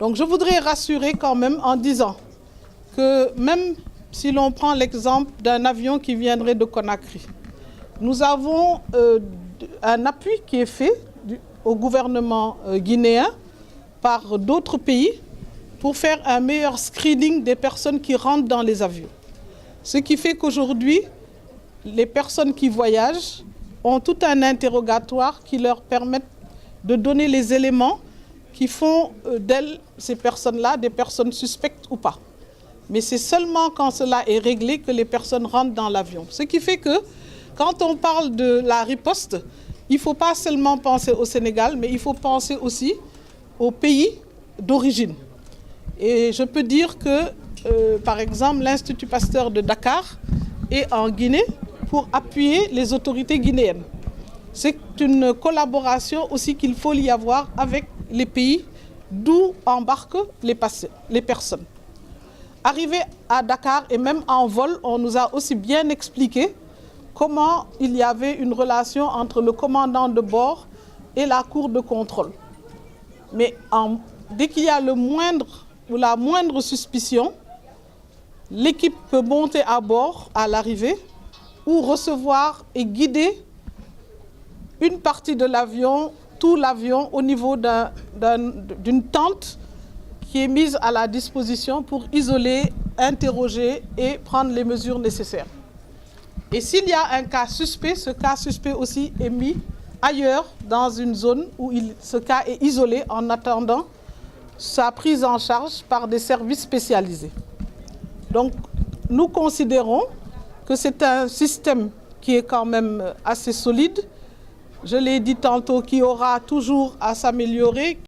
Donc je voudrais rassurer quand même en disant que même si l'on prend l'exemple d'un avion qui viendrait de Conakry, nous avons un appui qui est fait au gouvernement guinéen par d'autres pays pour faire un meilleur screening des personnes qui rentrent dans les avions. Ce qui fait qu'aujourd'hui, les personnes qui voyagent ont tout un interrogatoire qui leur permet de donner les éléments qui font d'elles, ces personnes-là, des personnes suspectes ou pas. Mais c'est seulement quand cela est réglé que les personnes rentrent dans l'avion. Ce qui fait que quand on parle de la riposte, il ne faut pas seulement penser au Sénégal, mais il faut penser aussi au pays d'origine. Et je peux dire que, par exemple, l'Institut Pasteur de Dakar est en Guinée pour appuyer les autorités guinéennes. C'est une collaboration aussi qu'il faut y avoir avec les pays d'où embarquent les personnes. Arrivé à Dakar et même en vol, on nous a aussi bien expliqué comment il y avait une relation entre le commandant de bord et la cour de contrôle. Mais dès qu'il y a le moindre ou la moindre suspicion, l'équipe peut monter à bord à l'arrivée ou recevoir et guider une partie de l'avion, tout l'avion, au niveau d'une tente qui est mise à la disposition pour isoler, interroger et prendre les mesures nécessaires. Et s'il y a un cas suspect, ce cas suspect aussi est mis ailleurs dans une zone où ce cas est isolé en attendant sa prise en charge par des services spécialisés. Donc nous considérons que c'est un système qui est quand même assez solide. Je l'ai dit tantôt, qui aura toujours à s'améliorer.